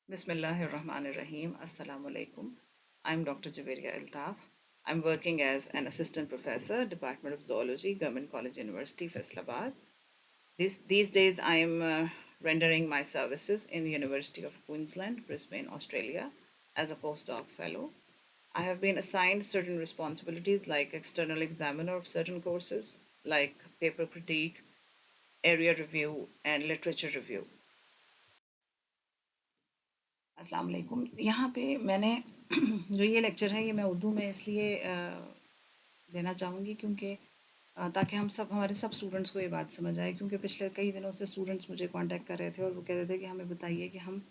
Bismillahirrahmanirrahim. Assalamu alaikum. I'm Dr. Javeria Altaf. I'm working as an assistant professor, Department of Zoology, Government College University, Faisalabad. These days, I am rendering my services in the University of Queensland, Brisbane, Australia, as a postdoc fellow. I have been assigned certain responsibilities like external examiner of certain courses, like paper critique, area review, and literature review. अस्सलाम वालेकुम। यहाँ पे मैंने जो ये lecture है ये मैं उर्दू में इसलिए देना चाहूँगी क्योंकि ताकि हम सब हमारे सब स्टूडेंट्स को ये बात समझ आए, क्योंकि पिछले कई दिनों से स्टूडेंट्स मुझे कांटेक्ट कर रहे थे और वो कह रहे थे कि हमें बताइए कि हम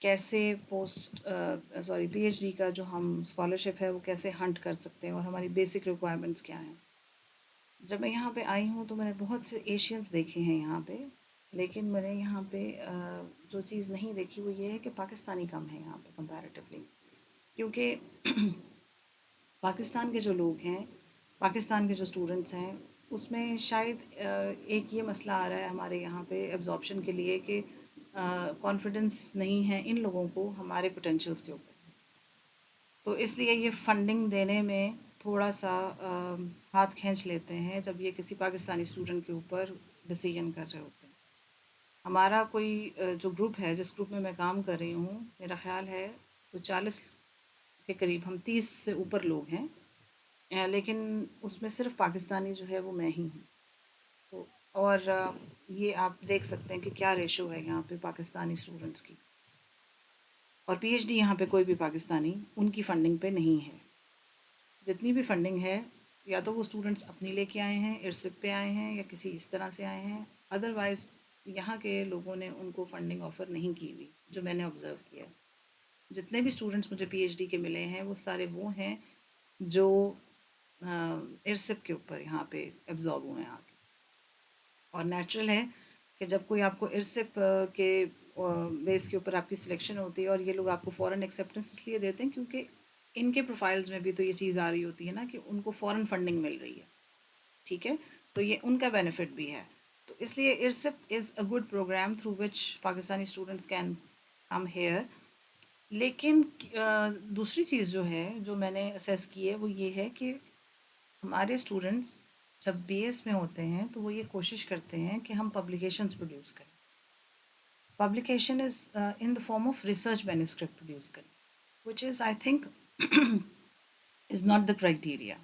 कैसे पीएचडी का जो हम स्कॉलरशिप है वो कैसे हंट कर सकते हैं और हमारी बेसिक रिक्वायरमेंट्स क्या हैं। जब मैं यहाँ पे आई हूँ तो मैंने बहुत से एशियंस देखे हैं यहाँ पे, लेकिन मैंने यहाँ पे जो चीज़ नहीं देखी वो ये है कि पाकिस्तानी कम है यहाँ पे कंपैरेटिवली, क्योंकि पाकिस्तान के जो लोग हैं, पाकिस्तान के जो स्टूडेंट्स हैं, उसमें शायद एक ये मसला आ रहा है हमारे यहाँ पे एब्जॉर्प्शन के लिए कि कॉन्फिडेंस नहीं है इन लोगों को हमारे पोटेंशियल्स के ऊपर। तो इसलिए ये फंडिंग देने में थोड़ा सा हाथ खींच लेते हैं जब ये किसी पाकिस्तानी स्टूडेंट के ऊपर डिसीजन कर रहे होते हैं। हमारा कोई जो ग्रुप है, जिस ग्रुप में मैं काम कर रही हूँ, मेरा ख्याल है तो 40 के करीब, हम 30 से ऊपर लोग हैं, लेकिन उसमें सिर्फ पाकिस्तानी जो है वो मैं ही हूँ। तो और ये आप देख सकते हैं कि क्या रेशो है यहाँ पे पाकिस्तानी स्टूडेंट्स की, और पीएचडी यहाँ पे कोई भी पाकिस्तानी उनकी फंडिंग पे नहीं है। जितनी भी फंडिंग है या तो वो स्टूडेंट्स अपनी लेके आए हैं, इरसिप पे आए हैं, या किसी इस तरह से आए हैं, अदरवाइज यहाँ के लोगों ने उनको फंडिंग ऑफर नहीं की हुई, जो मैंने ऑब्जर्व किया। जितने भी स्टूडेंट्स मुझे पीएचडी के मिले हैं वो सारे वो हैं जो इरसिप के ऊपर यहाँ पे एब्जॉर्ब हुए हैं आके। और नेचुरल है कि जब कोई आपको इरसिप के बेस के ऊपर आपकी सिलेक्शन होती है और ये लोग आपको फ़ॉरेन एक्सेप्टेंस इसलिए देते हैं क्योंकि इनके प्रोफाइल्स में भी तो ये चीज़ आ रही होती है ना कि उनको फ़ॉरेन फंडिंग मिल रही है, ठीक है, तो ये उनका बेनिफिट भी है। तो इसलिए IRSIP is a good program through which Pakistani students can come here. लेकिन दूसरी चीज़ जो है, जो मैंने असेस की है, वो ये है कि हमारे स्टूडेंट्स जब बीएस में होते हैं तो वो ये कोशिश करते हैं कि हम पब्लिकेशंस प्रोड्यूस करें। Publication is in the form of research manuscript produce करें, which is I think is not the criteria.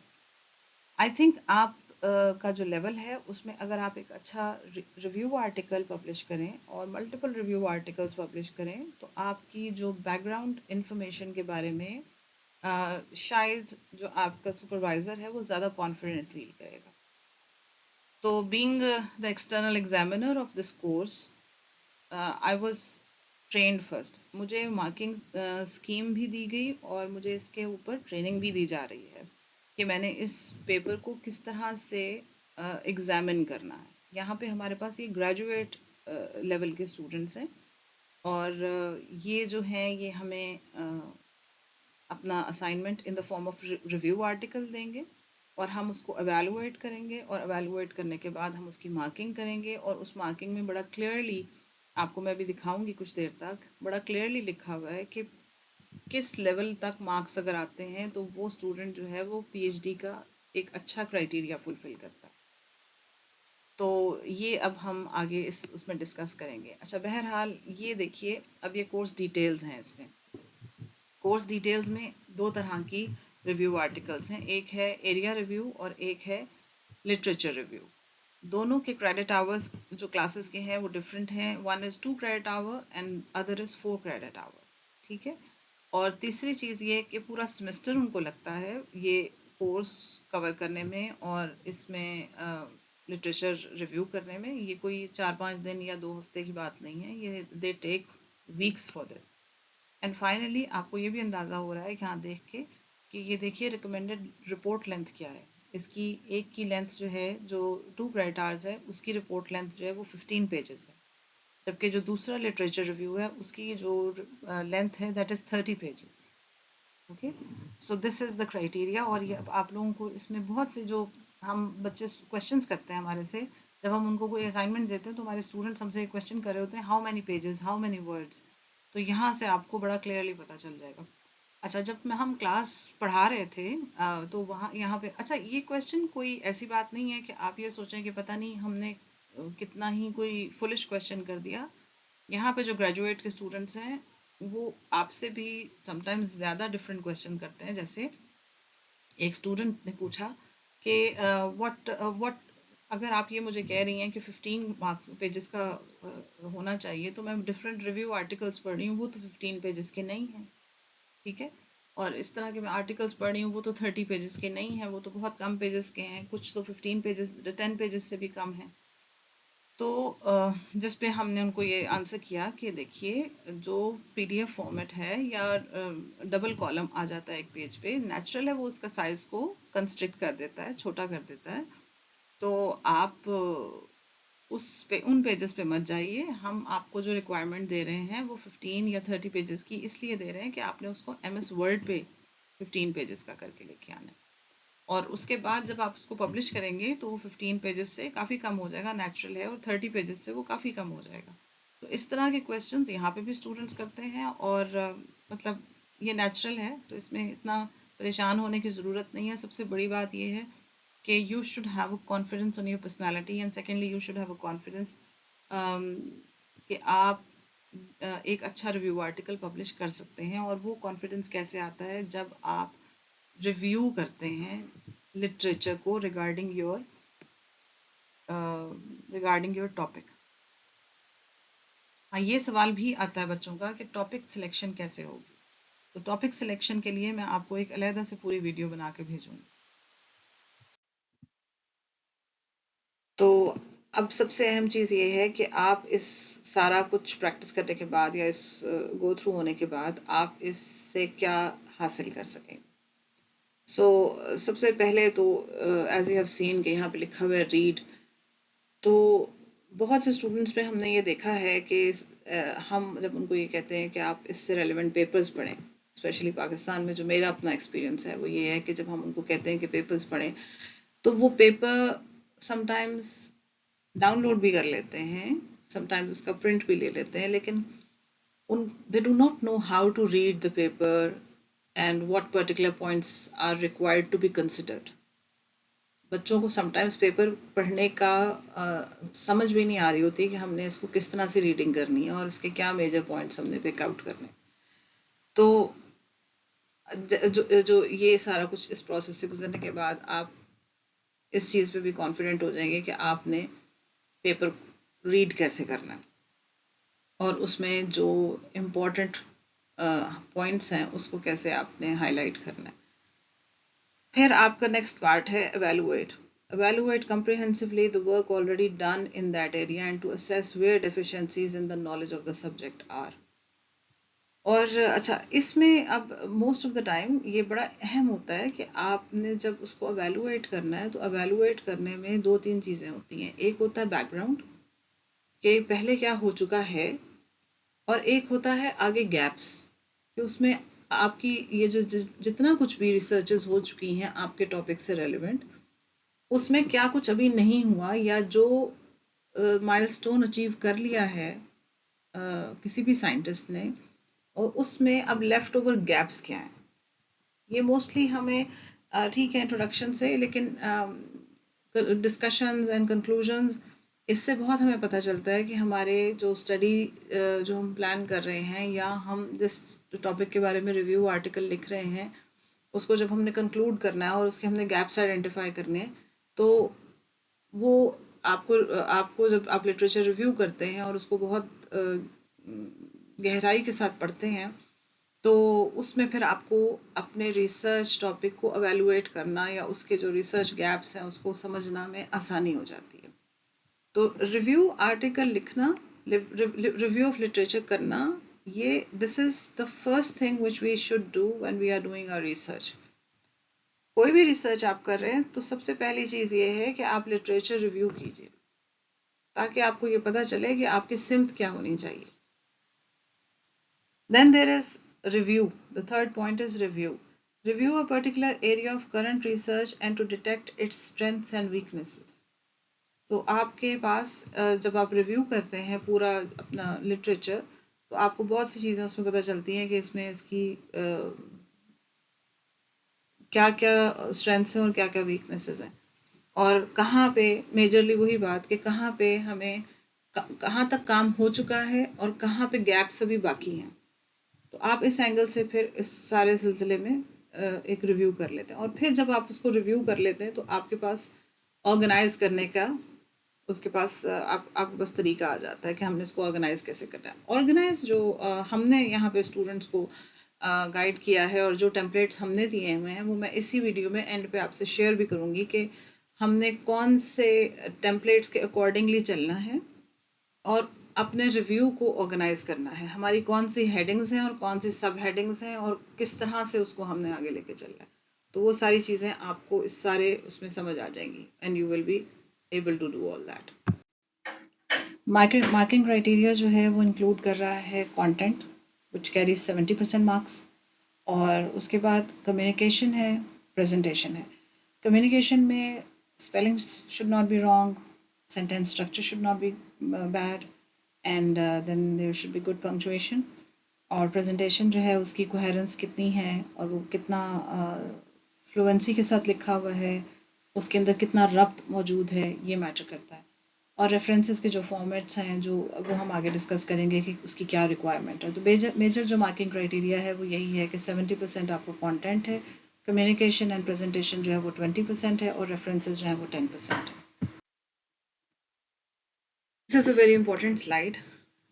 I think आप का जो लेवल है उसमें अगर आप एक अच्छा रिव्यू आर्टिकल पब्लिश करें और मल्टीपल रिव्यू आर्टिकल्स पब्लिश करें तो आपकी जो बैकग्राउंड इंफॉर्मेशन के बारे में शायद जो आपका सुपरवाइज़र है वो ज़्यादा कॉन्फिडेंट फील करेगा। तो being the external examiner of this course, I was trend first. मुझे मार्किंग स्कीम भी दी गई और मुझे इसके ऊपर ट्रेनिंग भी दी जा रही है कि मैंने इस पेपर को किस तरह से एग्ज़ामिन करना है। यहाँ पे हमारे पास ये ग्रेजुएट लेवल के स्टूडेंट्स हैं और ये जो हैं ये हमें अपना assignment in the form of review article देंगे और हम उसको एवेलुएट करेंगे, और एवेलुएट करने के बाद हम उसकी मार्किंग करेंगे, और उस मार्किंग में बड़ा क्लियरली, आपको मैं भी दिखाऊंगी कुछ देर तक, बड़ा क्लियरली लिखा हुआ है कि किस लेवल तक मार्क्स अगर आते हैं तो वो स्टूडेंट जो है वो पीएचडी का एक अच्छा क्राइटेरिया फुलफिल करता है। तो ये अब हम आगे उसमें डिस्कस करेंगे। अच्छा, बहरहाल ये देखिए, अब ये कोर्स डिटेल्स हैं। इसमें कोर्स डिटेल्स में दो तरह की रिव्यू आर्टिकल्स हैं, एक है एरिया रिव्यू और एक है लिटरेचर रिव्यू। दोनों के क्रेडिट आवर्स जो क्लासेस के हैं वो डिफरेंट हैं, one is 2 credit hour and other is 4 credit hour, ठीक है। और तीसरी चीज़ ये कि पूरा सेमेस्टर उनको लगता है ये कोर्स कवर करने में और इसमें लिटरेचर रिव्यू करने में। ये कोई 4-5 दिन या 2 हफ्ते की बात नहीं है, ये they take weeks for this. And finally आपको ये भी अंदाज़ा हो रहा है यहाँ देख के कि ये देखिए रिकमेंडेड रिपोर्ट लेंथ क्या है। इसकी एक की लेंथ जो है, जो 2 क्रेडिट आवर्स है, उसकी रिपोर्ट लेंथ जो है वो 15 पेजेस है, जबकि जो दूसरा लिटरेचर रिव्यू है उसकी जो लेंथ है that is 30 pages. Okay, so this is the criteria. और ये आप लोगों को इसमें बहुत से जो हम बच्चे क्वेश्चंस करते हैं हमारे से, जब हम उनको कोई असाइनमेंट देते हैं तो हमारे स्टूडेंट्स हमसे क्वेश्चन कर रहे होते हैं, how many pages, how many words. तो यहाँ से आपको बड़ा क्लियरली पता चल जाएगा। अच्छा, जब मैं हम क्लास पढ़ा रहे थे तो वहाँ यहाँ पे अच्छा ये क्वेश्चन कोई ऐसी बात नहीं है कि आप ये सोचें कि पता नहीं हमने कितना ही कोई फुलिश क्वेश्चन कर दिया। यहाँ पे जो ग्रेजुएट के स्टूडेंट्स हैं वो आपसे भी समटाइम्स ज़्यादा डिफरेंट क्वेश्चन करते हैं। जैसे एक स्टूडेंट ने पूछा कि व्हाट व्हाट अगर आप ये मुझे कह रही हैं कि 15 मार्क्स पेजेस का होना चाहिए, तो मैं डिफरेंट रिव्यू आर्टिकल्स पढ़ रही हूँ, वो तो 15 पेजेस के नहीं हैं, ठीक है। और इस तरह के मैं आर्टिकल्स पढ़ रही हूँ, वो तो 30 पेजेस के नहीं हैं, वो तो बहुत कम पेजेस के हैं, कुछ तो 15 पेजेस 10 पेजेस से भी कम हैं। तो जिस पे हमने उनको ये आंसर किया कि देखिए, जो पीडीएफ फॉर्मेट है या डबल कॉलम आ जाता है एक पेज पे, नेचुरल है वो उसका साइज को कंस्ट्रिक्ट कर देता है, छोटा कर देता है। तो आप उस पे उन पेजेस पे मत जाइए। हम आपको जो रिक्वायरमेंट दे रहे हैं वो 15 या 30 पेजेस की इसलिए दे रहे हैं कि आपने उसको एमएस वर्ड पे 15 पेजेस का करके लेके आना है। और उसके बाद जब आप उसको पब्लिश करेंगे तो वो 15 पेजेस से काफ़ी कम हो जाएगा, नेचुरल है, और 30 पेजेस से वो काफ़ी कम हो जाएगा। तो इस तरह के क्वेश्चंस यहाँ पे भी स्टूडेंट्स करते हैं, और मतलब ये नेचुरल है, तो इसमें इतना परेशान होने की ज़रूरत नहीं है। सबसे बड़ी बात ये है कि you should have a confidence on your personality, and secondly you should have a confidence कि आप एक अच्छा रिव्यू आर्टिकल पब्लिश कर सकते हैं। और वो कॉन्फिडेंस कैसे आता है? जब आप रिव्यू करते हैं लिटरेचर को रिगार्डिंग योर टॉपिक। हाँ, ये सवाल भी आता है बच्चों का कि टॉपिक सिलेक्शन कैसे होगी। तो टॉपिक सिलेक्शन के लिए मैं आपको एक अलग से पूरी वीडियो बना के भेजूंगी। तो अब सबसे अहम चीज़ ये है कि आप इस सारा कुछ प्रैक्टिस करने के बाद या इस गो थ्रू होने के बाद आप इससे क्या हासिल कर सकें। सबसे पहले तो एज यू हैव सीन कि यहाँ पे लिखा हुआ है रीड। तो बहुत से स्टूडेंट्स में हमने ये देखा है कि हम जब उनको ये कहते हैं कि आप इससे रेलिवेंट पेपर्स पढ़ें, स्पेशली पाकिस्तान में जो मेरा अपना एक्सपीरियंस है वो ये है कि जब हम उनको कहते हैं कि पेपर्स पढ़ें, तो वो पेपर समटाइम्स डाउनलोड भी कर लेते हैं, समटाइम्स उसका प्रिंट भी ले लेते हैं, लेकिन they do not know how to read the paper and what particular points are required to be considered. बच्चों को समटाइम्स पेपर पढ़ने का समझ भी नहीं आ रही होती कि हमने इसको किस तरह से रीडिंग करनी है और इसके क्या मेजर पॉइंट्स हमने पिक आउट करने। तो जो ये सारा कुछ इस प्रोसेस से गुजरने के बाद आप इस चीज़ पे भी कॉन्फिडेंट हो जाएंगे कि आपने पेपर रीड कैसे करना है और उसमें जो इम्पोर्टेंट पॉइंट्स हैं उसको कैसे आपने हाईलाइट करना है। फिर आपका नेक्स्ट पार्ट है evaluate comprehensively the work already done in that area and to assess where deficiencies in the knowledge of the subject are. और अच्छा, इसमें अब मोस्ट ऑफ द टाइम ये बड़ा अहम होता है कि आपने जब उसको evaluate करना है तो evaluate करने में 2-3 चीज़ें होती हैं। एक होता है बैकग्राउंड कि पहले क्या हो चुका है, और एक होता है आगे गैप्स कि उसमें आपकी ये जो जितना कुछ भी रिसर्चेस हो चुकी हैं आपके टॉपिक से रेलिवेंट, उसमें क्या कुछ अभी नहीं हुआ या जो माइलस्टोन अचीव कर लिया है किसी भी साइंटिस्ट ने, और उसमें अब लेफ्ट ओवर गैप्स क्या हैं। ये मोस्टली हमें ठीक है इंट्रोडक्शन से, लेकिन डिस्कशंस एंड कंक्लूजन्स, इससे बहुत हमें पता चलता है कि हमारे जो स्टडी जो हम प्लान कर रहे हैं या हम जिस टॉपिक के बारे में रिव्यू आर्टिकल लिख रहे हैं उसको जब हमने कंक्लूड करना है और उसके हमने गैप्स आइडेंटिफाई करने हैं, तो वो आपको जब आप लिटरेचर रिव्यू करते हैं और उसको बहुत गहराई के साथ पढ़ते हैं, तो उसमें फिर आपको अपने रिसर्च टॉपिक को एवेलुएट करना या उसके जो रिसर्च गैप्स हैं उसको समझना में आसानी हो जाती है। तो रिव्यू आर्टिकल लिखना, रिव्यू ऑफ लिटरेचर करना, ये this is the first thing which we should do when we are doing our research. कोई भी रिसर्च आप कर रहे हैं तो सबसे पहली चीज़ ये है कि आप लिटरेचर रिव्यू कीजिए ताकि आपको ये पता चले कि आपकी सिमत क्या होनी चाहिए। Then there is review. The third point is review. Review a particular area of current research and to detect its strengths and weaknesses. तो आपके पास जब आप रिव्यू करते हैं पूरा अपना लिटरेचर, तो आपको बहुत सी चीज़ें उसमें पता चलती हैं कि इसमें इसकी क्या क्या स्ट्रेंथ्स हैं और क्या क्या वीकनेसेस हैं, और कहाँ पे मेजरली वही बात कि कहाँ पे हमें कहाँ तक काम हो चुका है और कहाँ पे गैप्स अभी बाकी हैं। तो आप इस एंगल से फिर इस सारे सिलसिले में एक रिव्यू कर लेते हैं, और फिर जब आप उसको रिव्यू कर लेते हैं तो आपके पास ऑर्गेनाइज करने का उसके पास आपके पास तरीका आ जाता है कि हमने इसको ऑर्गेनाइज कैसे करना है। ऑर्गेनाइज जो हमने यहाँ पे स्टूडेंट्स को गाइड किया है और जो टेम्पलेट्स हमने दिए हुए हैं वो मैं इसी वीडियो में एंड पे आपसे शेयर भी करूँगी कि हमने कौन से टेम्पलेट्स के अकॉर्डिंगली चलना है और अपने रिव्यू को ऑर्गेनाइज करना है। हमारी कौन सी हेडिंग्स हैं और कौन सी सब हेडिंग्स हैं और किस तरह से उसको हमने आगे लेके चलना है। तो वो सारी चीज़ें आपको इस सारे उसमें समझ आ जाएंगी and you will be able to do all that. Marking criteria जो है वो इंक्लूड कर रहा है कंटेंट विच कैरी 70% मार्क्स, और उसके बाद कम्युनिकेशन है, प्रेजेंटेशन है। कम्युनिकेशन में spelling should not be wrong, sentence structure should not be bad, and then there should be good punctuation. और प्रेजेंटेशन जो है उसकी कोहेरेंस कितनी है और वो कितना फ्लुएंसी के साथ लिखा हुआ है, उसके अंदर कितना रब्त मौजूद है, ये मैटर करता है। और रेफरेंसेस के जो फॉर्मेट्स हैं जो वो हम आगे डिस्कस करेंगे कि उसकी क्या रिक्वायरमेंट है। तो मेजर जो मार्किंग क्राइटेरिया है वो यही है कि 70% आपको कंटेंट है, कम्युनिकेशन एंड प्रेजेंटेशन जो है वो 20% है, और रेफरेंसेस जो है वो 10% है। This is a very important slide,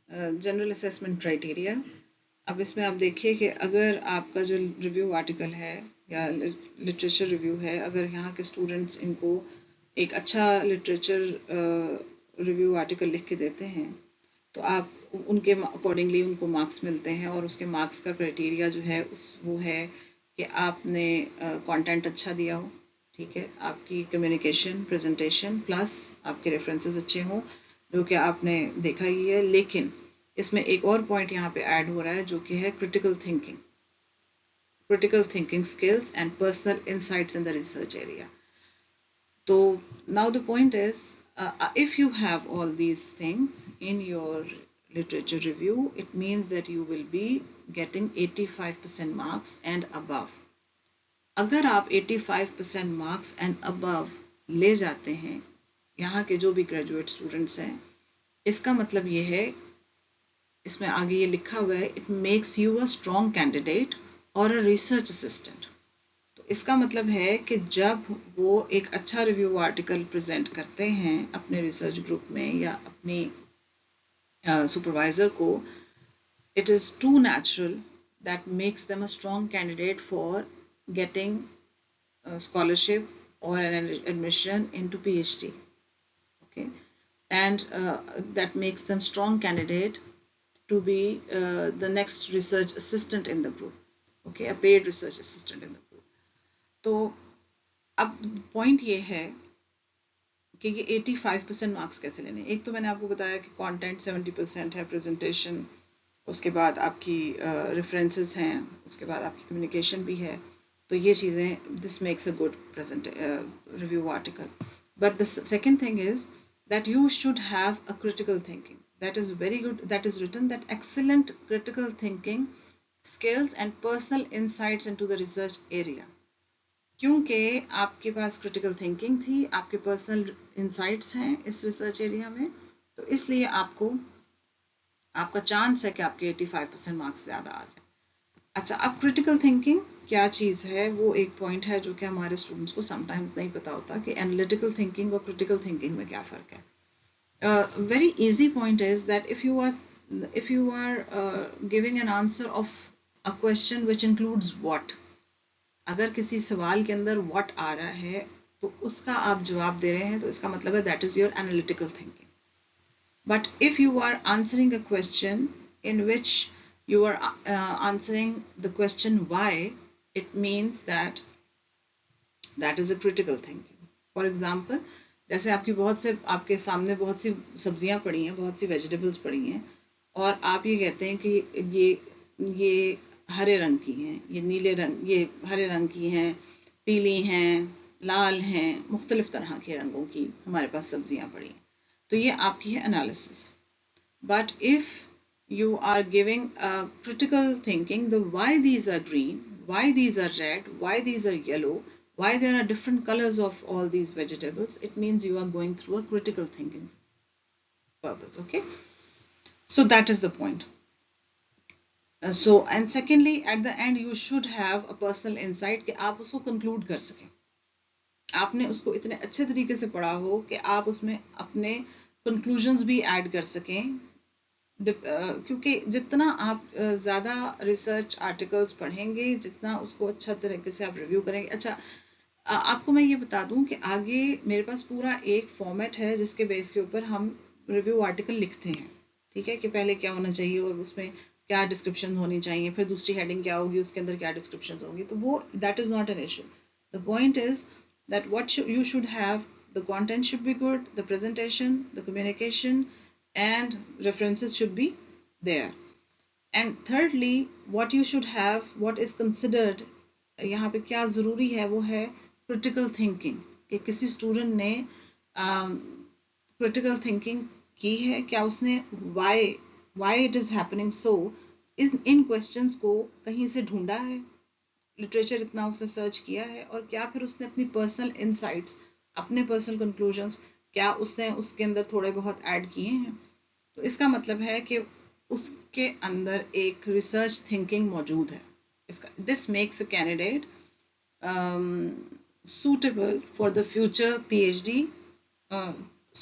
general assessment criteria. अब इसमें आप देखिए कि अगर आपका जो रिव्यू आर्टिकल है या लिटरेचर रिव्यू है, अगर यहाँ के स्टूडेंट्स इनको एक अच्छा लिटरेचर रिव्यू आर्टिकल लिख के देते हैं तो आप उनके अकॉर्डिंगली उनको मार्क्स मिलते हैं, और उसके मार्क्स का क्राइटेरिया जो है वो है कि आपने कंटेंट अच्छा दिया हो, ठीक है, आपकी कम्युनिकेशन प्रेजेंटेशन प्लस आपके रेफरेंसेस अच्छे हों, जो कि आपने देखा ही है। लेकिन इसमें एक और पॉइंट यहाँ पे ऐड हो रहा है जो कि है critical thinking skills and personal insights in the research area. So now the point is, if you have all these things in your literature review, it means that you will be getting 85% marks and above. अगर आप 85% marks and above ले जाते हैं यहाँ के जो भी graduate students हैं, इसका मतलब ये है, इसमें आगे ये लिखा हुआ है, it makes you a strong candidate और अ रिसर्च असिस्टेंट। तो इसका मतलब है कि जब वो एक अच्छा रिव्यू आर्टिकल प्रेजेंट करते हैं अपने रिसर्च ग्रुप में या अपनी सुपरवाइजर को, it is too natural that makes them a strong candidate for getting scholarship or an admission into PhD, okay, and that makes them strong candidate to be the next research assistant in the group, okay, a paid research assistant in the group. तो अब point ये है कि ये 85% marks कैसे लेने। एक तो मैंने आपको बताया कि कंटेंट 70% है, प्रेजेंटेशन, उसके बाद आपकी रेफरेंसेस हैं, उसके बाद आपकी कम्युनिकेशन भी है। तो ये चीज़ें, this makes a good review article. But the second thing is that you should have a critical thinking. That is very good. That is written that excellent critical thinking skills and personal insights into the research area. क्योंकि आपके पास critical thinking थी, आपके personal insights हैं इस research area में, तो इसलिए आपका चांस है कि आपके 85% मार्क्स ज़्यादा आ जाए। अच्छा, अब क्रिटिकल थिंकिंग क्या चीज़ है, वो एक पॉइंट है जो कि हमारे स्टूडेंट्स को समटाइम्स नहीं पता होता कि एनालिटिकल थिंकिंग और क्रिटिकल थिंकिंग में क्या फ़र्क है। Very easy point is that if you are giving an answer of a question which includes what, अगर किसी सवाल के अंदर what आ रहा है तो उसका आप जवाब दे रहे हैं, तो इसका मतलब है that is your analytical thinking. But if you are answering a question in which you are answering the question why, it means that is a critical thinking. For example, जैसे आपके सामने बहुत सी सब्जियां पड़ी हैं, बहुत सी वेजिटेबल्स पड़ी हैं, और आप ये कहते हैं कि ये हरे रंग की हैं, ये नीले रंग, ये हरे रंग की हैं, पीली हैं, लाल हैं, मुख्तलिफ तरह के रंगों की हमारे पास सब्जियां पड़ी हैं। तो ये आपकी है analysis. But if you are giving critical thinking, the why these are green, why these are red, why these are yellow, why there are different colors of all these vegetables. It means you are going through a critical thinking purpose. Okay, so that is the point. So and secondly, at the end you should have a personal insight कि आप उसको conclude कर सकें, आपने उसको इतने अच्छे तरीके से पढ़ा हो कि आप उसमें अपने conclusions भी ऐड कर सकें। क्योंकि जितना आप ज़्यादा रिसर्च आर्टिकल्स पढ़ेंगे, जितना उसको अच्छा तरीके से आप रिव्यू करेंगे। अच्छा, आपको मैं ये बता दूं कि आगे मेरे पास पूरा एक फॉर्मेट है जिसके बेस के ऊपर हम रिव्यू आर्टिकल लिखते हैं। ठीक है, कि पहले क्या होना चाहिए और उसमें क्या डिस्क्रिप्शन होनी चाहिए, फिर दूसरी हेडिंग क्या होगी, उसके अंदर क्या डिस्क्रिप्शन होगी, तो वो that is not an issue. The point is that what you should have, the content should be good, the presentation, the communication and references should be there. And thirdly, what you should have, what is considered, यहाँ पे क्या ज़रूरी है वो है critical thinking, कि किसी student ने critical thinking की है, क्या उसने why it is happening so, in questions को कहीं से ढूंढा है, लिटरेचर इतना उसने सर्च किया है, और क्या फिर उसने अपनी पर्सनल इनसाइट्स, अपने पर्सनल कंक्लूजन्स क्या उसने उसके अंदर थोड़े बहुत ऐड किए हैं। तो इसका मतलब है कि उसके अंदर एक रिसर्च थिंकिंग मौजूद है। इसका this makes a candidate suitable for the future PhD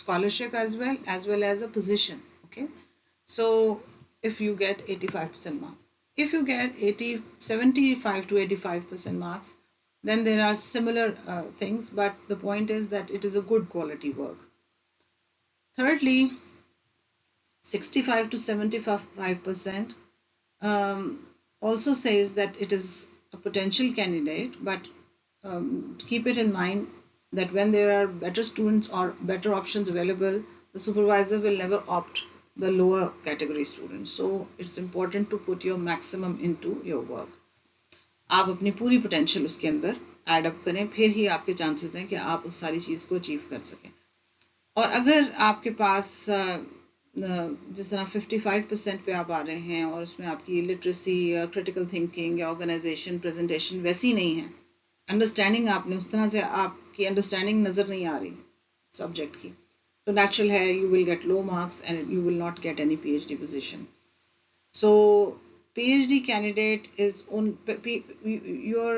scholarship as well as a position. Okay, so if you get 85% marks, if you get 75 to 85% marks, then there are similar things, but the point is that it is a good quality work. Thirdly, 65 to 75% also says that it is a potential candidate, but keep it in mind that when there are better students or better options available, the supervisor will never opt the lower category students. So it's important to put your maximum into your work. आप अपनी पूरी potential उसके अंदर add up करें, फिर ही आपके chances हैं कि आप उस सारी चीज़ को अचीव कर सकें। और अगर आपके पास जिस तरह 55% पे आप आ रहे हैं और उसमें आपकी लिटरेसी, क्रिटिकल थिंकिंग या ऑर्गेनाइजेशन, प्रेजेंटेशन वैसी नहीं है, अंडरस्टैंडिंग आपने उस तरह से, आपकी अंडरस्टैंडिंग नज़र नहीं आ रही सब्जेक्ट की, तो नेचुरल है you will get low marks and you will not get any PhD position. So PhD candidate is on your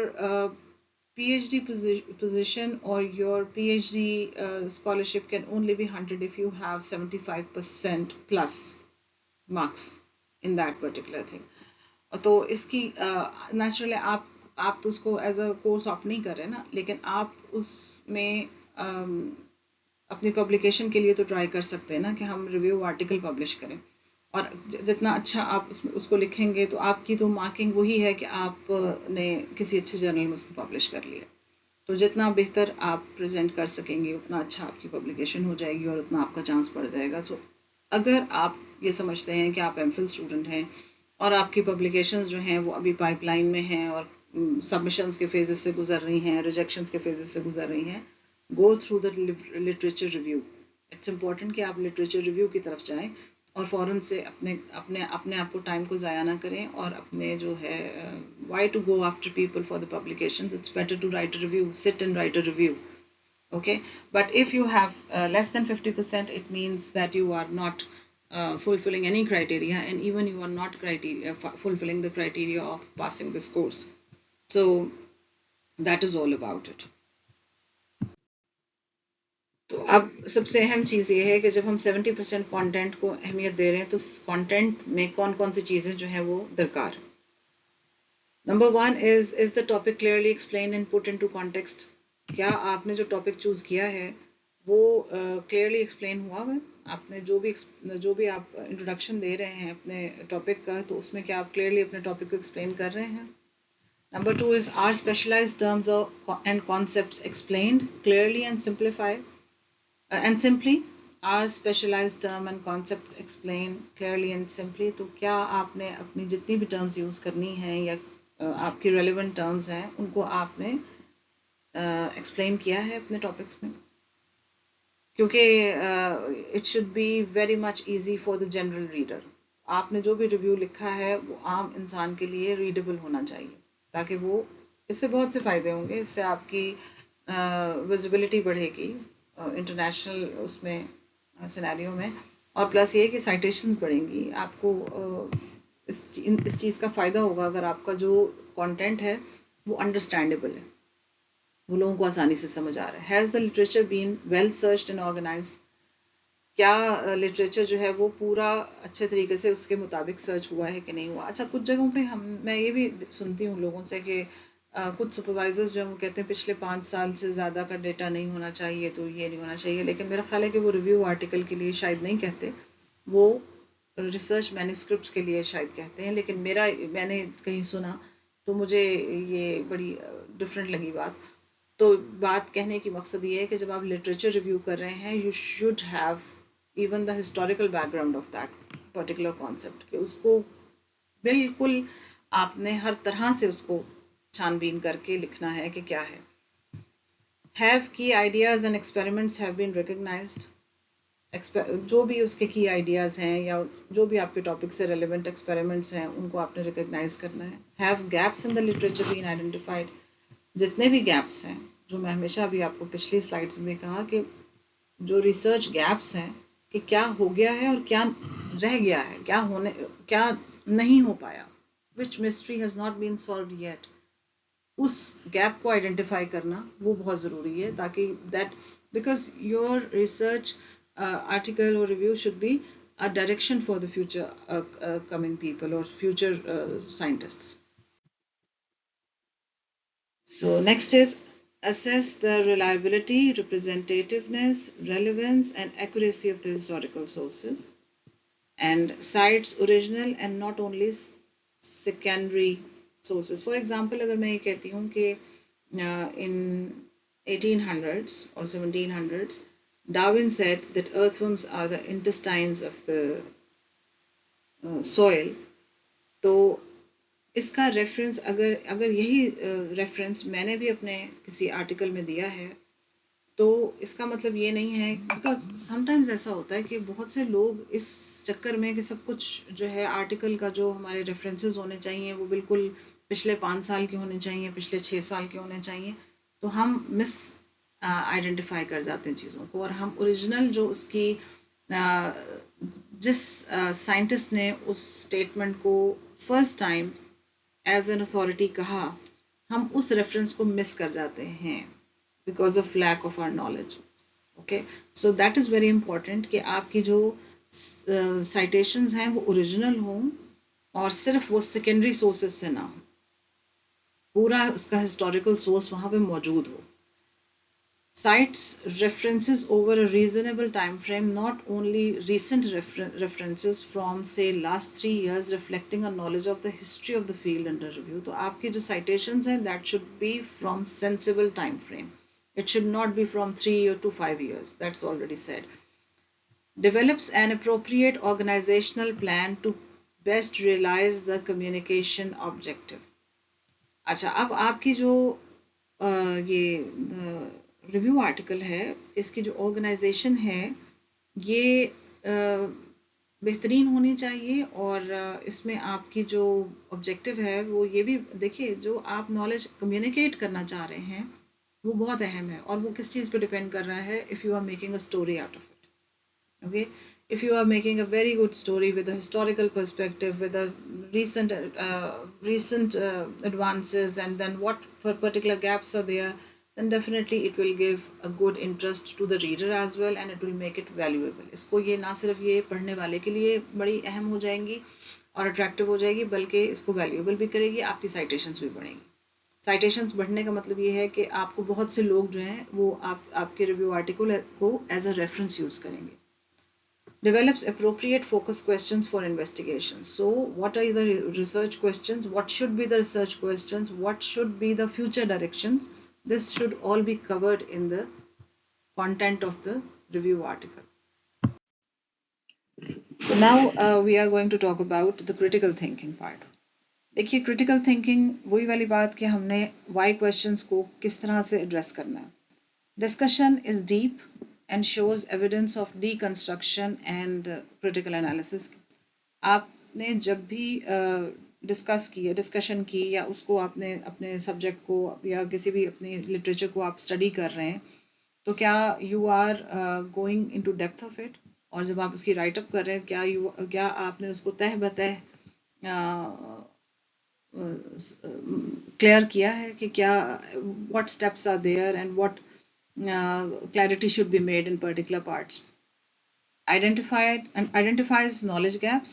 PhD position or your PhD scholarship can only be 100 if you have 75% plus marks in that particular thing. तो इसकी naturally आप तो उसको as a course opt नहीं कर रहे ना, लेकिन आप उसमें अपनी पब्लिकेशन के लिए तो ट्राई कर सकते हैं ना कि हम रिव्यू आर्टिकल पब्लिश करें, और जितना अच्छा आप उसमें उसको लिखेंगे तो आपकी तो मार्किंग वही है कि आपने किसी अच्छे जर्नल में उसको पब्लिश कर लिया। तो जितना बेहतर आप प्रेजेंट कर सकेंगे उतना अच्छा आपकी पब्लिकेशन हो जाएगी और उतना आपका चांस बढ़ जाएगा। सो अगर आप ये समझते हैं कि आप एमफिल स्टूडेंट हैं और आपकी पब्लिकेशंस जो हैं वो अभी पाइपलाइन में हैं और सबमिशंस के फेजेस से गुजर रही हैं, रिजेक्शंस के फेजेस से गुजर रही हैं, go through the literature review. It's important कि आप लिटरेचर रिव्यू की तरफ जाएं और फ़ौरन से अपने अपने अपने आप को टाइम को ज़ाया ना करें, और अपने जो है why to go after people for the publications, it's better to write a review, sit and write a review. Okay, but if you have less than 50%, it means that you are not fulfilling any criteria, and even you are not fulfilling the criteria of passing this course. So that is all about it. तो अब सबसे अहम चीज़ ये है कि जब हम 70% content को अहमियत दे रहे हैं तो कंटेंट में कौन कौन सी चीज़ें जो हैं वो दरकार। Number 1 is the topic clearly explain and put into context. क्या आपने जो टॉपिक चूज़ किया है वो क्लियरली एक्सप्लेन हुआ है? आपने जो भी आप इंट्रोडक्शन दे रहे हैं अपने टॉपिक का, तो उसमें क्या आप क्लियरली अपने टॉपिक को एक्सप्लेन कर रहे हैं? Number 2 is are specialised terms and concepts explained clearly and simplified and simply, are specialized term and concepts explained clearly and simply? तो क्या आपने अपनी जितनी भी terms यूज़ करनी है या आपकी relevant terms हैं उनको आपने explain किया है अपने topics में? क्योंकि it should be very much easy for the general reader. आपने जो भी रिव्यू लिखा है वो आम इंसान के लिए रीडेबल होना चाहिए, ताकि वो, इससे बहुत से फ़ायदे होंगे। इससे आपकी विजिबिलिटी बढ़ेगी इंटरनेशनल उसमें सिनेरियो में, और प्लस ये कि साइटेशन बढ़ेंगी। आपको इस चीज़ का फ़ायदा होगा अगर आपका जो कंटेंट है वो अंडरस्टैंडेबल है, वो लोगों को आसानी से समझ आ रहा है। Has the literature been well searched and organised, क्या लिटरेचर जो है वो पूरा अच्छे तरीके से उसके मुताबिक सर्च हुआ है कि नहीं हुआ। अच्छा, कुछ जगहों पे मैं ये भी सुनती हूँ लोगों से कि कुछ सुपरवाइजर्स जो हैं वो कहते हैं पिछले 5 साल से ज़्यादा का डेटा नहीं होना चाहिए, तो ये नहीं होना चाहिए। लेकिन मेरा ख्याल है कि वो रिव्यू आर्टिकल के लिए शायद नहीं कहते, वो रिसर्च मैन्युस्क्रिप्ट्स के लिए शायद कहते हैं। लेकिन मैंने कहीं सुना तो मुझे ये बड़ी डिफरेंट लगी बात। तो बात कहने की मकसद ये है कि जब आप लिटरेचर रिव्यू कर रहे हैं, you should have even the historical background of that particular concept, कि उसको बिल्कुल आपने हर तरह से उसको छानबीन करके लिखना है कि क्या है। Have key ideas and experiments have been recognised, जो भी उसके की आइडियाज़ हैं या जो भी आपके टॉपिक से रेलिवेंट एक्सपेरिमेंट्स हैं उनको आपने रिकग्नाइज करना है। Have gaps in the literature been identified, जितने भी गैप्स हैं, जो मैं हमेशा भी आपको पिछली स्लाइड्स में कहा कि जो रिसर्च गैप्स हैं कि क्या हो गया है और क्या रह गया है, क्या नहीं हो पाया, which mystery has not been solve yet, उस गैप को आइडेंटिफाई करना वो बहुत ज़रूरी है, ताकि that because your research article और review should be a direction for the future coming people or future scientists. So next is assess the reliability, representativeness, relevance and accuracy of the historical sources, and cites original and not only secondary sources. For example, अगर मैं ये कहती हूँ कि in 1800s or 1700s Darwin said that earthworms are the intestines of the soil, तो इसका reference अगर यही रेफरेंस मैंने भी अपने किसी आर्टिकल में दिया है, तो इसका मतलब ये नहीं है, बिकॉज समटाइम्स ऐसा होता है कि बहुत से लोग इस चक्कर में कि सब कुछ जो है आर्टिकल का जो हमारे रेफरेंसेस होने चाहिए वो बिल्कुल पिछले 5 साल के होने चाहिए, पिछले 6 साल के होने चाहिए, तो हम मिस आइडेंटिफाई कर जाते हैं चीज़ों को, और हम ओरिजिनल जो उसकी जिस साइंटिस्ट ने उस स्टेटमेंट को first time as an authority कहा, हम उस रेफरेंस को मिस कर जाते हैं because of lack of our knowledge. Okay, so that is very important कि आपकी जो साइटेशंस हैं वो ओरिजिनल हों और सिर्फ वो सेकेंडरी सोर्सेज से ना हो, पूरा उसका हिस्टोरिकल सोर्स वहाँ पे मौजूद हो। Cites references over a reasonable time frame, not only recent references from say last 3 years, reflecting a knowledge of the history of the field under review. तो आपके जो citations हैं that should be from sensible time frame. It should not be from 3 to 5 years. That's already said. Develops an appropriate organizational plan to best realize the communication objective. अच्छा, अब आपकी जो ये review article है, इसकी जो organisation है ये बेहतरीन होनी चाहिए, और इसमें आपकी जो ऑब्जेक्टिव है वो ये भी देखिए, जो आप नॉलेज कम्युनिकेट करना चाह रहे हैं वो बहुत अहम है, और वो किस चीज़ पे डिपेंड कर रहा है। If you are making a story out of it, okay, if you are making a very good story with a historical perspective, with a recent advances, and then what for particular gaps are there, then definitely it will give a good interest to the reader as well, and it will make it valuable. इसको ये ना सिर्फ ये पढ़ने वाले के लिए बड़ी अहम हो जाएंगी और अट्रैक्टिव हो जाएगी, बल्कि इसको वैल्यूएबल भी करेगी, आपकी साइटेशंस भी बढ़ेंगी। साइटेशंस बढ़ने का मतलब ये है कि आपको बहुत से लोग जो हैं वो आपके रिव्यू आर्टिकल को एज अ रेफरेंस यूज़ करेंगे। Develops appropriate focus questions for investigations. So what are the research questions? What should be the research questions? What should be the future directions? This should all be covered in the content of the review article. So now we are going to talk about the critical thinking part. देखिए, critical thinking वही वाली बात कि हमने Y questions को किस तरह से एड्रेस करना है। Discussion is deep and shows evidence of deconstruction and critical analysis. आप आपने जब भी डिस्कशन की या उसको आपने अपने सब्जेक्ट को या किसी भी अपनी लिटरेचर को आप स्टडी कर रहे हैं, तो क्या you are going into depth of it, और जब आप उसकी राइट अप कर रहे हैं क्या आपने उसको तह बतह क्लियर किया है कि क्या what steps are there and what clarity should be made in particular parts. Identifies knowledge gaps.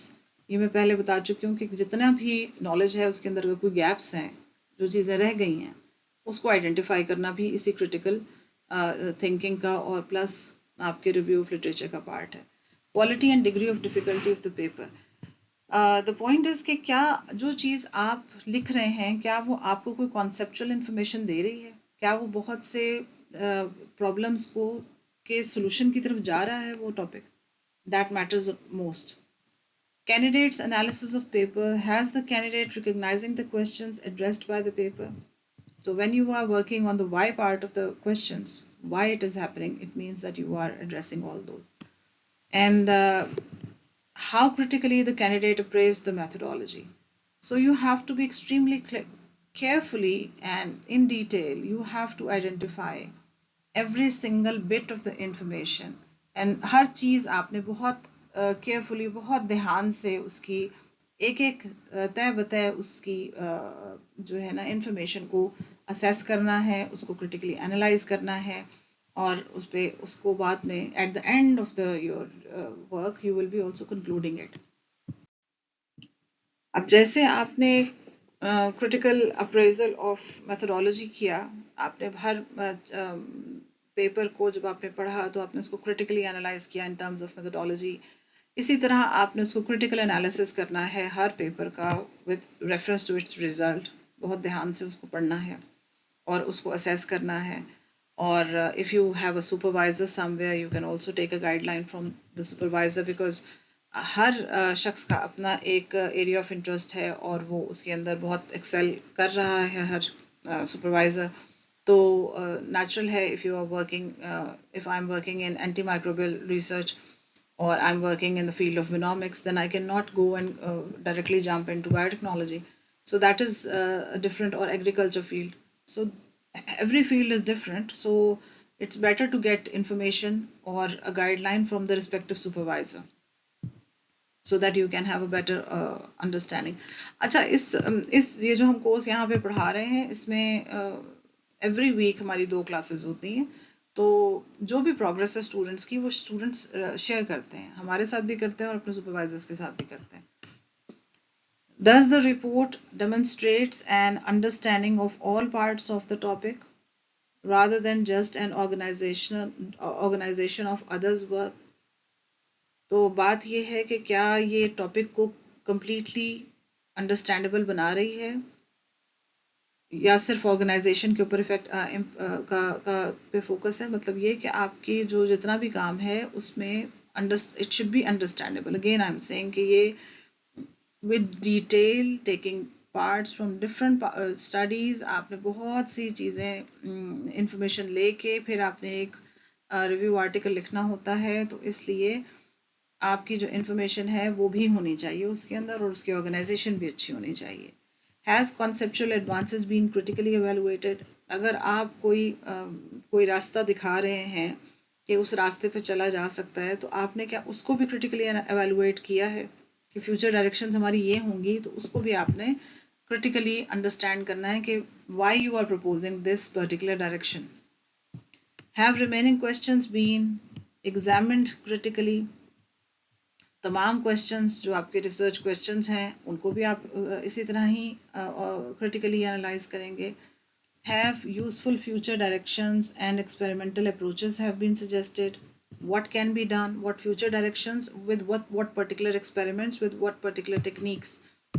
ये मैं पहले बता चुकी हूँ कि जितना भी नॉलेज है उसके अंदर कोई गैप्स हैं, जो चीज़ें रह गई हैं, उसको आइडेंटिफाई करना भी इसी क्रिटिकल थिंकिंग का और प्लस आपके रिव्यू ऑफ लिटरेचर का पार्ट है. Quality and degree of difficulty of the paper. The point is कि क्या जो चीज़ आप लिख रहे हैं, क्या वो आपको कोई कॉन्सेप्चुअल इंफॉर्मेशन दे रही है, क्या वो बहुत से प्रॉब्लम्स को के सोल्यूशन की तरफ जा रहा है वो topic. That matters most. Candidate's analysis of paper. Has the candidate recognizing the questions addressed by the paper? So when you are working on the why part of the questions, why it is happening, it means that you are addressing all those. And how critically the candidate appraised the methodology. So you have to be extremely carefully and in detail, you have to identify every single bit of the information, and हर चीज़ आपने बहुत carefully बहुत ध्यान से उसकी एक एक तय बतय उसकी जो है ना इंफॉर्मेशन को असेस करना है, उसको क्रिटिकली एनालाइज करना है, और उस पे उसको बाद में at the end of the your work you will be also concluding it. अब जैसे आपने क्रिटिकल अप्रेजल ऑफ मेथोडोलॉजी किया, आपने हर पेपर को जब आपने पढ़ा तो आपने उसको क्रिटिकली एनालाइज किया इन टर्म्स ऑफ मेथोडोलॉजी. इसी तरह आपने उसको क्रिटिकल एनालिसिस करना है हर पेपर का with reference to its result. बहुत ध्यान से उसको पढ़ना है और उसको असेस करना है. और if you have a supervisor somewhere, you can also take a guideline from the supervisor, because हर शख्स का अपना एक एरिया ऑफ इंटरेस्ट है और वो उसके अंदर बहुत एक्सेल कर रहा है हर सुपरवाइज़र. तो नेचुरल है if you are working, if I am working in antimicrobial research or I'm working in the field of genomics, then I cannot go and directly jump into biotechnology. So that is a different, or agriculture field. So every field is different. So it's better to get information or a guideline from the respective supervisor so that you can have a better understanding. अच्छा, इस ये जो हम course यहाँ पे पढ़ा रहे हैं, इसमें every week हमारी 2 classes होती हैं. तो जो भी प्रोग्रेस है स्टूडेंट्स की, वो स्टूडेंट्स शेयर करते हैं, हमारे साथ भी करते हैं और अपने सुपरवाइजर्स के साथ भी करते हैं. Does the report demonstrates an understanding of all parts of the topic rather than just an organization of others' work? तो बात ये है कि क्या ये टॉपिक को completely अंडरस्टैंडेबल बना रही है या सिर्फ ऑर्गेनाइजेशन के ऊपर इफेक्ट का पे फोकस है. मतलब ये कि आपकी जो जितना भी काम है उसमें it should be understandable. Again I am saying कि ये with detail taking parts from different studies, आपने बहुत सी चीज़ें इंफॉर्मेशन लेके फिर आपने एक रिव्यू आर्टिकल लिखना होता है. तो इसलिए आपकी जो इंफॉर्मेशन है वो भी होनी चाहिए उसके अंदर, और उसकी ऑर्गेनाइजेशन भी अच्छी होनी चाहिए. Has conceptual advances been critically evaluated? अगर आप कोई रास्ता दिखा रहे हैं कि उस रास्ते पे चला जा सकता है, तो आपने क्या उसको भी critically evaluate किया है कि फ्यूचर डायरेक्शंस हमारी ये होंगी, तो उसको भी आपने critically understand करना है कि why you are proposing this particular direction. Have remaining questions been examined critically? तमाम क्वेश्चंस जो आपके रिसर्च क्वेश्चंस हैं उनको भी आप इसी तरह ही क्रिटिकली एनालाइज करेंगे. Have useful future directions and experimental approaches have been suggested? What can be done? What future directions with what particular experiments with what particular techniques?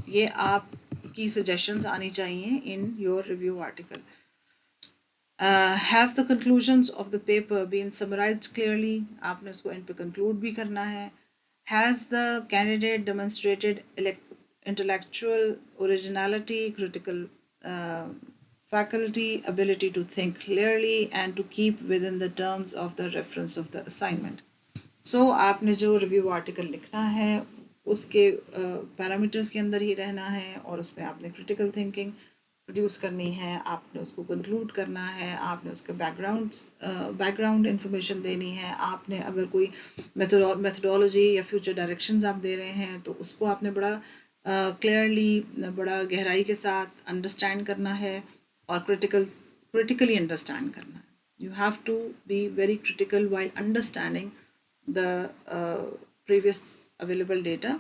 ये आपकी suggestions आनी चाहिए in your review article. Have the conclusions of the paper been summarized clearly? आपने उसको end पे conclude भी करना है. Has the candidate demonstrated intellectual originality, critical faculty, ability to think clearly and to keep within the terms of the reference of the assignment? So आपने जो review article लिखना है उसके पैरामीटर्स के अंदर ही रहना है और उसमें आपने क्रिटिकल थिंकिंग प्रोड्यूस करनी है, आपने उसको कंक्लूड करना है, आपने उसके बैकग्राउंड इंफॉर्मेशन देनी है, आपने अगर कोई मेथोडोलॉजी या फ्यूचर डायरेक्शंस आप दे रहे हैं तो उसको आपने बड़ा क्लियरली बड़ा गहराई के साथ अंडरस्टैंड करना है और critically understand करना है. You have to be very critical while understanding the previous available data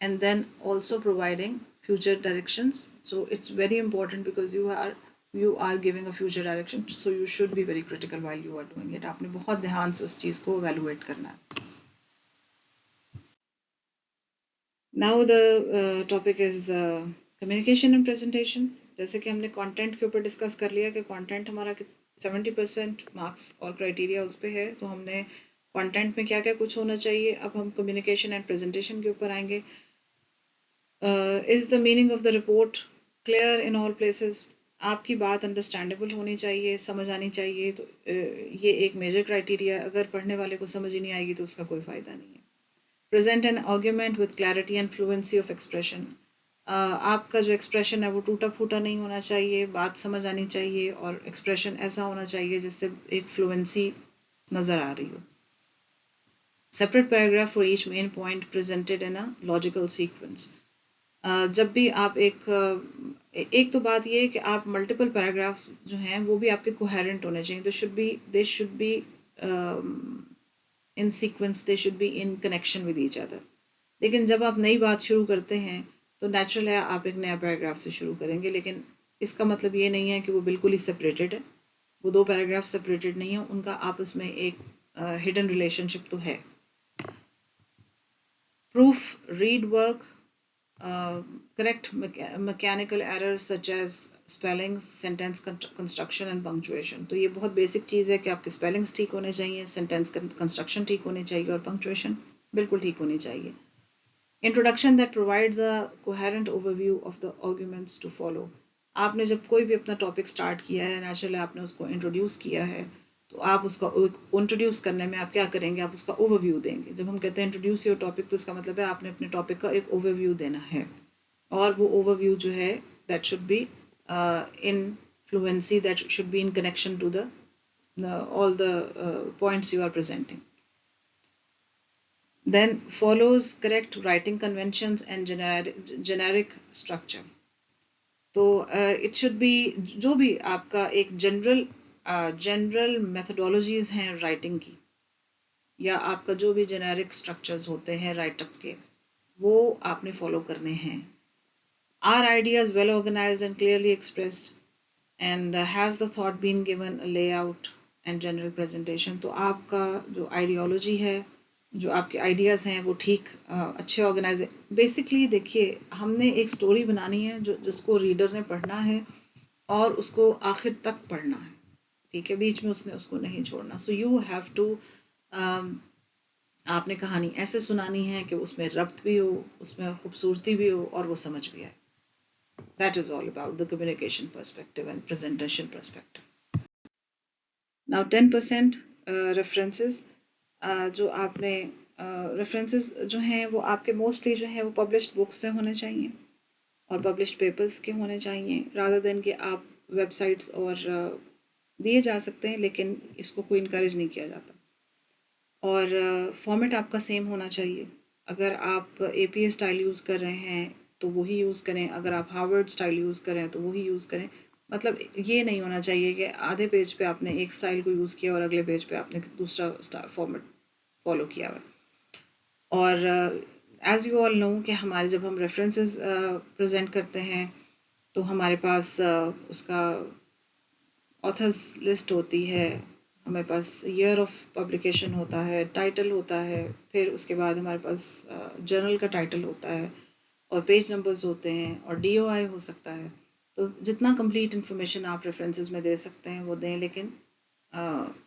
and then also providing future directions. So it's very important because you are giving a future direction, so you should be very critical while you are doing it. आपने बहुत ध्यान से उस चीज को evaluate करना है. Now the topic is communication and presentation. जैसे कि हमने content के ऊपर डिस्कस कर लिया कि content हमारा 70% मार्क्स और क्राइटेरिया उस पर है, तो हमने कंटेंट में क्या क्या कुछ होना चाहिए. अब हम कम्युनिकेशन एंड प्रेजेंटेशन के ऊपर आएंगे. Is the meaning of the report clear in all places. आपकी बात अंडरस्टैंडेबल होनी चाहिए, समझ आनी चाहिए. तो ये एक मेजर क्राइटेरिया. अगर पढ़ने वाले को समझ ही नहीं आएगी तो उसका कोई फ़ायदा नहीं है. Present an argument with clarity and fluency of expression. आपका जो एक्सप्रेशन है वो टूटा फूटा नहीं होना चाहिए, बात समझ आनी चाहिए और एक्सप्रेशन ऐसा होना चाहिए जिससे एक फ्लुएंसी नज़र आ रही हो. Separate paragraph for each main point presented in a logical sequence. जब भी आप एक तो बात ये है कि आप मल्टीपल पैराग्राफ्स जो हैं वो भी आपके कोहेरेंट होने चाहिए. They should be in sequence, they should be in connection with each other. लेकिन जब आप नई बात शुरू करते हैं तो नेचुरल है आप एक नया पैराग्राफ से शुरू करेंगे, लेकिन इसका मतलब ये नहीं है कि वो बिल्कुल ही सेपरेटेड है. वो दो पैराग्राफ सेपरेटेड नहीं है, उनका आपस में एक हिडन रिलेशनशिप तो है. Proof read work, correct mechanical errors such as spelling, sentence construction and punctuation. तो ये बहुत बेसिक चीज़ है कि आपके स्पेलिंग्स ठीक होने चाहिए, सेंटेंस कंस्ट्रक्शन ठीक होनी चाहिए और पंक्चुएशन बिल्कुल ठीक होनी चाहिए. Introduction that provides a coherent overview of the arguments to follow. आपने जब कोई भी अपना टॉपिक स्टार्ट किया है, नेचुरली आपने उसको इंट्रोड्यूस किया है, तो आप उसका इंट्रोड्यूस करने में आप क्या करेंगे, आप उसका ओवरव्यू देंगे. जब हम कहते हैं इंट्रोड्यूस योर टॉपिक तो इसका मतलब है आपने अपने टॉपिक का एक ओवरव्यू देना है. और वो ओवरव्यू जो है that should be in fluency, that should be in connection to the all the points you are presenting. Then follows correct writing conventions and generic structure. तो it should be जो भी आपका एक जनरल methodologies हैं writing की, या आपका जो भी जेनेरिक स्ट्रक्चर्स होते हैं राइटअप के, वो आपने फॉलो करने हैं. Are ideas well organized and clearly expressed? And has the thought been given a layout and general presentation? तो आपका जो आइडियोलॉजी है, जो आपके आइडियाज़ हैं वो ठीक अच्छे ऑर्गेनाइज. बेसिकली देखिए, हमने एक स्टोरी बनानी है जिसको रीडर ने पढ़ना है और उसको आखिर तक पढ़ना है. ठीक है, बीच में उसने उसको नहीं छोड़ना. सो यू हैव टू, आपने कहानी ऐसे सुनानी है कि उसमें रब्त भी हो, उसमें खूबसूरती भी हो और वो समझ भी आए. That is all about the communication perspective and presentation perspective. Now 10% references. जो आपने references जो हैं वो आपके mostly जो हैं वो published books से होने चाहिए और published papers के होने चाहिए, rather than कि आप websites और दिए जा सकते हैं लेकिन इसको कोई encourage नहीं किया जाता. और फॉर्मेट आपका सेम होना चाहिए. अगर आप APA स्टाइल यूज़ कर रहे हैं तो वही यूज़ करें, अगर आप हार्वर्ड स्टाइल यूज़ करें तो वही यूज़ करें. मतलब ये नहीं होना चाहिए कि आधे पेज पे आपने एक स्टाइल को यूज़ किया और अगले पेज पे आपने दूसरा फॉर्मेट फॉलो किया हुआ. और एज़ यू ऑल नो कि हमारे जब हम रेफरेंसेस प्रेजेंट करते हैं तो हमारे पास उसका ऑथर्स लिस्ट होती है, हमारे पास ईयर ऑफ पब्लिकेशन होता है, टाइटल होता है, फिर उसके बाद हमारे पास जर्नल का टाइटल होता है और पेज नंबर्स होते हैं और DOI हो सकता है. तो जितना कंप्लीट इन्फॉर्मेशन आप रेफरेंसेस में दे सकते हैं वो दें, लेकिन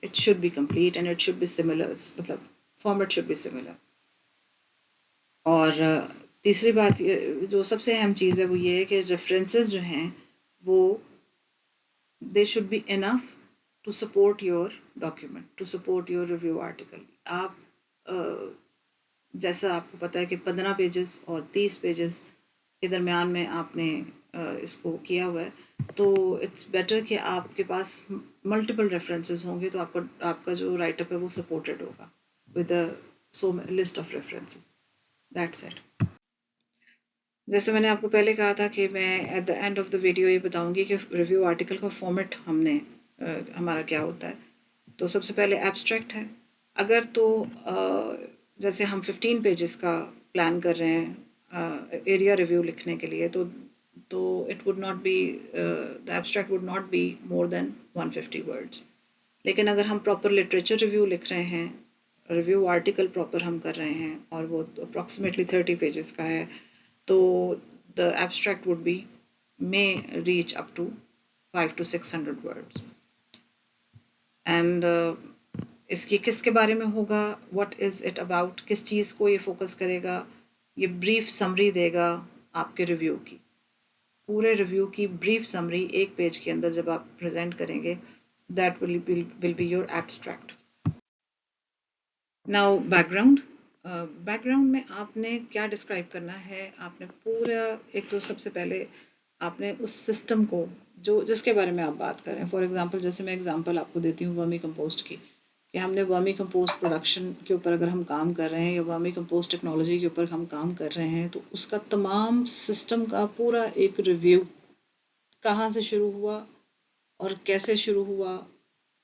it should be complete and it should be similar. मतलब फॉर्मेट शुड बी सिमिलर. और तीसरी बात जो सबसे अहम चीज़ है वो ये है कि रेफरेंसेस जो हैं वो they should be enough to support your document, to support your review article. आप जैसा आपको पता है कि 15 पेजेस और 30 पेजेस के दरमियान में आपने इसको किया हुआ है, तो इट्स बेटर कि आपके पास मल्टीपल रेफरेंसेस होंगे, तो आपका जो राइटअप है वो सपोर्टेड होगा with a so list of references. That's it. जैसे मैंने आपको पहले कहा था कि मैं at the end of the video ये बताऊंगी कि रिव्यू आर्टिकल का फॉर्मेट हमारा क्या होता है। तो सबसे पहले एब्स्ट्रैक्ट है। अगर तो जैसे हम 15 पेजेस का प्लान कर रहे हैं एरिया रिव्यू लिखने के लिए, तो it would not be the abstract would not be more than 150 words. लेकिन अगर हम प्रॉपर लिटरेचर रिव्यू लिख रहे हैं, रिव्यू आर्टिकल प्रॉपर हम कर रहे हैं और वो अप्रॉक्सीमेटली 30 पेजेस का है, तो the abstract would be may reach up to 5 to 600 words. And इसकी किसके बारे में होगा, what is it about, किस चीज़ को ये फोकस करेगा, ये ब्रीफ समरी देगा आपके रिव्यू की। पूरे रिव्यू की ब्रीफ समरी एक पेज के अंदर जब आप प्रेजेंट करेंगे, that will be your abstract. Now background. Background में आपने क्या डिस्क्राइब करना है, आपने पूरा, एक तो सबसे पहले आपने उस सिस्टम को जो जिसके बारे में आप बात कर रहे हैं। फॉर एग्जांपल, जैसे मैं एग्जांपल आपको देती हूँ वर्मी कंपोस्ट की, कि हमने वर्मी कंपोस्ट प्रोडक्शन के ऊपर अगर हम काम कर रहे हैं या वर्मी कंपोस्ट टेक्नोलॉजी के ऊपर हम काम कर रहे हैं, तो उसका तमाम सिस्टम का पूरा एक रिव्यू, कहाँ से शुरू हुआ और कैसे शुरू हुआ,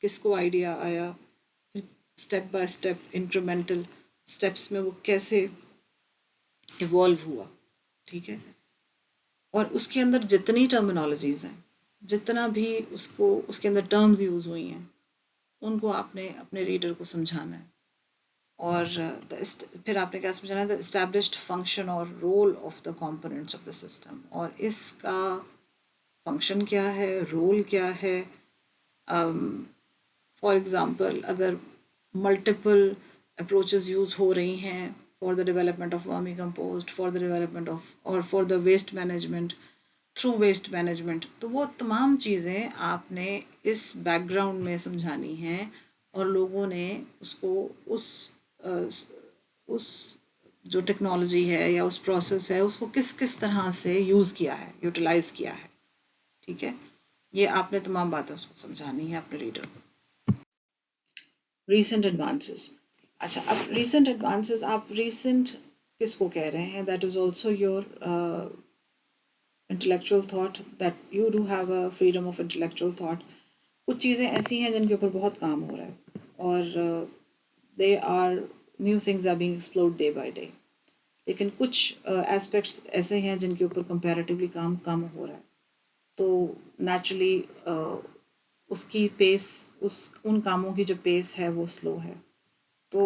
किसको आइडिया आया, step by step incremental steps में वो कैसे इवॉल्व हुआ, ठीक है। और उसके अंदर जितनी टर्मिनोलॉजीज हैं, जितना भी उसके अंदर टर्म्स यूज हुई हैं, उनको आपने अपने रीडर को समझाना है। और फिर आपने क्या समझाना है, द एस्टैब्लिश्ड फंक्शन और role of the components of the system, और इसका फंक्शन क्या है, रोल क्या है। फॉर एग्जांपल, अगर मल्टीपल अप्रोचेस यूज हो रही हैं for the development of vermi compost, for the development of or for the waste management, through waste management, तो वो तमाम चीज़ें आपने इस बैकग्राउंड में समझानी हैं, और लोगों ने उसको उस जो टेक्नोलॉजी है या उस प्रोसेस है उसको किस किस तरह से यूज़ किया है, यूटिलाइज किया है, ठीक है। ये आपने तमाम बातें उसको समझानी है अपने रीडर को। Recent advances. अच्छा, अब रीसेंट एडवांसेस, आप रीसेंट किसको कह रहे हैं, that is also your intellectual thought, that you do have a freedom of intellectual thought. कुछ चीज़ें ऐसी हैं जिनके ऊपर बहुत काम हो रहा है, और they are new things are being explored day by day. लेकिन कुछ एस्पेक्ट्स ऐसे हैं जिनके ऊपर कंपैरेटिवली काम कम हो रहा है, तो नेचुरली उसकी पेस, उन कामों की जो पेस है वो स्लो है। तो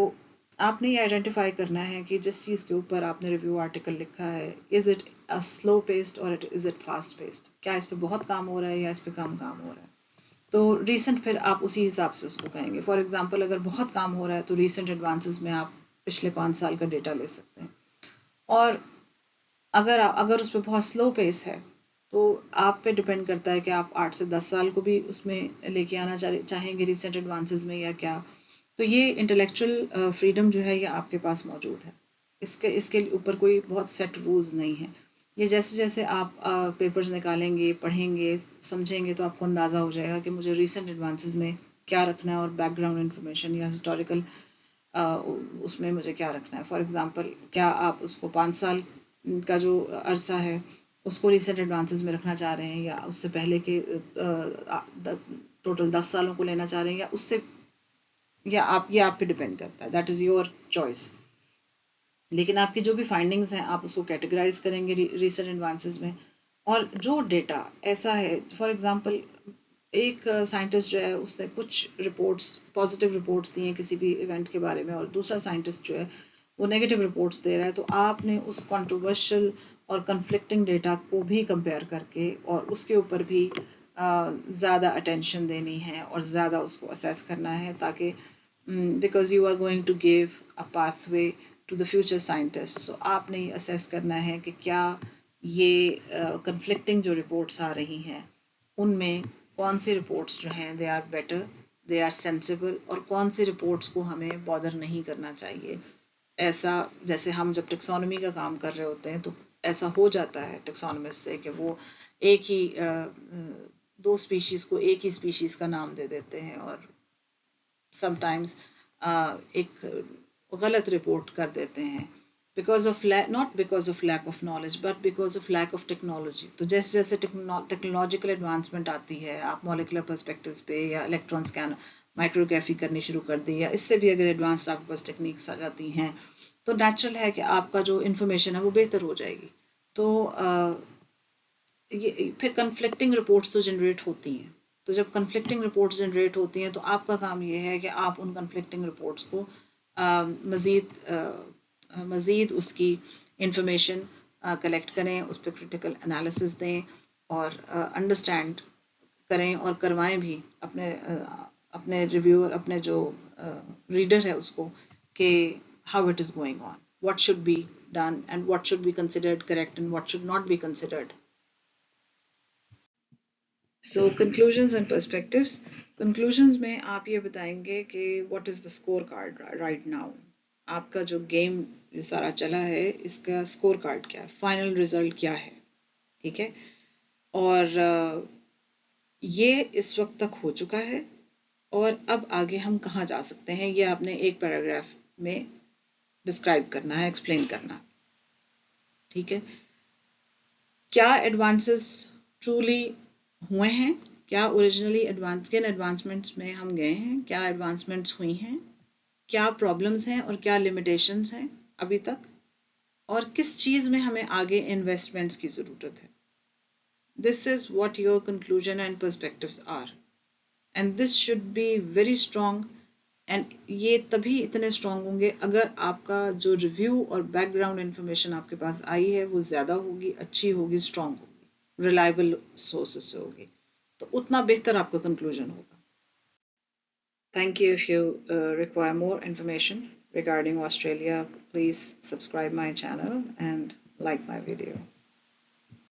आपने ये आइडेंटिफाई करना है कि जिस चीज़ के ऊपर आपने रिव्यू आर्टिकल लिखा है, is it a slow paced और इज़ इट फास्ट पेस्ड, क्या इस पे बहुत काम हो रहा है या इस पे कम काम हो रहा है। तो रीसेंट फिर आप उसी हिसाब से उसको कहेंगे। फॉर एग्जांपल, अगर बहुत काम हो रहा है तो रीसेंट एडवांसेस में आप पिछले 5 साल का डेटा ले सकते हैं, और अगर उस पर बहुत स्लो पेस है तो आप पे डिपेंड करता है कि आप 8 से 10 साल को भी उसमें लेके आना चाहेंगे रीसेंट एडवांसेस में या क्या। तो ये इंटेलेक्चुअल फ्रीडम जो है ये आपके पास मौजूद है, इसके ऊपर कोई बहुत सेट रूल्स नहीं है। ये जैसे जैसे आप पेपर्स निकालेंगे, पढ़ेंगे, समझेंगे, तो आपको अंदाज़ा हो जाएगा कि मुझे रीसेंट एडवांसेस में क्या रखना है और बैकग्राउंड इन्फॉर्मेशन या हिस्टोरिकल उसमें मुझे क्या रखना है। फॉर एग्जांपल, क्या आप उसको 5 साल का जो अरसा है उसको रीसेंट एडवांसेस में रखना चाह रहे हैं, या उससे पहले के टोटल 10 सालों को लेना चाह रहे हैं, या उससे, या ये आप पे डिपेंड करता है, दैट इज़ योर चॉइस। लेकिन आपकी जो भी फाइंडिंग्स हैं आप उसको कैटेगराइज करेंगे रीसेंट एडवांसेस में। और जो डेटा ऐसा है, फॉर एग्जांपल, एक साइंटिस्ट जो है उसने कुछ रिपोर्ट्स, पॉजिटिव रिपोर्ट्स दी हैं किसी भी इवेंट के बारे में, और दूसरा साइंटिस्ट जो है वो नेगेटिव रिपोर्ट्स दे रहा है, तो आपने उस कंट्रोवर्शियल और कन्फ्लिक्टिंग डेटा को भी कंपेयर करके और उसके ऊपर भी ज़्यादा अटेंशन देनी है और ज़्यादा उसको असेस करना है, ताकि because you are going to give a pathway to the future scientist. So आपने ये असेस करना है कि क्या ये कन्फ्लिक्टिंग जो रिपोर्ट्स आ रही हैं उनमें कौन सी रिपोर्ट्स जो हैं they are better, they are sensible, और कौन सी रिपोर्ट्स को हमें बॉदर नहीं करना चाहिए। ऐसा, जैसे हम जब टेक्सोनॉमी का काम कर रहे होते हैं तो ऐसा हो जाता है टेक्सोनॉमिस्ट से कि वो एक ही दो स्पीशीज को एक ही स्पीशीज का नाम दे देते हैं और समटाइम्स एक गलत रिपोर्ट कर देते हैं because of not because of lack of knowledge but because of lack of technology. तो जैसे जैसे टेक्नोलॉजिकल एडवांसमेंट आती है, आप मॉलिकुलर पर्सपेक्टिव्स पे या इलेक्ट्रॉन स्कैन माइक्रोग्राफी करनी शुरू कर दी या इससे भी अगर एडवांस्ड आपके पास टेक्निक्स आ जाती हैं तो नेचुरल है कि आपका जो इन्फॉर्मेशन है वो बेहतर हो जाएगी। तो ये फिर कन्फ्लिक्टिंग रिपोर्ट्स तो जनरेट होती हैं। तो जब कन्फ्लिक्टिंग रिपोर्ट्स जनरेट होती हैं तो आपका काम ये है कि आप उन कन्फ्लिक्टिंग रिपोर्ट्स को मज़ीद उसकी इंफॉर्मेशन कलेक्ट करें, उस पर क्रिटिकल एनालिसिस दें और अंडरस्टैंड करें और करवाएं भी अपने रिव्यूअर, अपने जो रीडर है उसको, कि how it is going on, what should be done and what should be considered correct and what should not be considered. So conclusions and perspectives. Conclusions में आप ये बताएंगे कि what is the score card right now. आपका जो game सारा चला है इसका स्कोर कार्ड क्या है, फाइनल रिजल्ट क्या है, ठीक है। और ये इस वक्त तक हो चुका है और अब आगे हम कहाँ जा सकते हैं ये आपने एक पैराग्राफ में डिस्क्राइब करना है, एक्सप्लेन करना, ठीक है। क्या एडवांसेस ट्रूली हुए हैं, क्या ओरिजिनली किन एडवांसमेंट्स में हम गए हैं, क्या एडवांसमेंट्स हुई हैं, क्या प्रॉब्लम्स हैं और क्या लिमिटेशंस हैं अभी तक, और किस चीज़ में हमें आगे इन्वेस्टमेंट्स की ज़रूरत है। This is what your conclusion and perspectives are and this should be very strong. And ये तभी इतने स्ट्रॉन्ग होंगे अगर आपका जो रिव्यू और बैकग्राउंड इन्फॉर्मेशन आपके पास आई है वो ज़्यादा होगी, अच्छी होगी, स्ट्रॉन्ग होगी, रिलायबल सोर्सेज से होगी, तो उतना बेहतर आपका कंक्लूजन होगा। Thank you. If you require more information regarding Australia, please subscribe my channel and like my video.